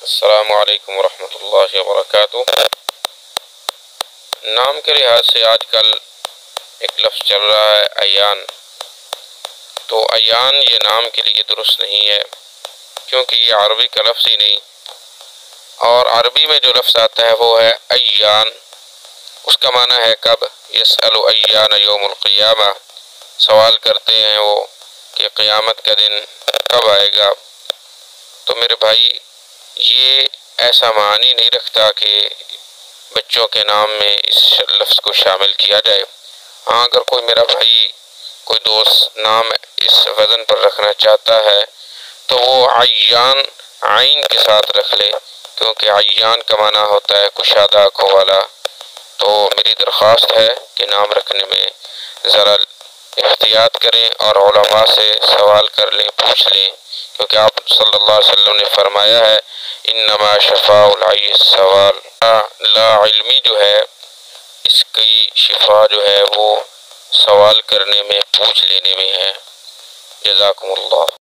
السلام علیکم ورحمۃ اللہ وبرکاتہ۔ نام کے لحاظ سے آج کل ایک لفظ چل رہا ہے ایان، تو ایان یہ نام کے لیے درست نہیں ہے، کیونکہ یہ عربی کا لفظ ہی نہیں، اور عربی میں جو لفظ آتا ہے وہ ہے ایان، اس کا معنی ہے کب۔ یسأل ایان یوم القیامہ، سوال کرتے ہیں وہ کہ قیامت کا دن کب آئے گا۔ تو میرے بھائی یہ ایسا معنی نہیں رکھتا کہ بچوں کے نام میں اس لفظ کو شامل کیا جائے۔ ہاں، اگر کوئی میرا بھائی، کوئی دوست نام اس وزن پر رکھنا چاہتا ہے تو وہ عیان عین کے ساتھ رکھ لے، کیونکہ عیان کا معنی ہوتا ہے کشادہ آنکھوں والا۔ تو میری درخواست ہے کہ نام رکھنے میں ذرا احتیاط کریں اور علماء سے سوال کر لیں، پوچھ لیں، کیونکہ آپ صلی اللہ علیہ وسلم نے فرمایا ہے انما شفاء العی السوال۔ لا علمی جو ہے، اس کی شفا جو ہے وہ سوال کرنے میں، پوچھ لینے میں ہے۔ جزاکم اللہ۔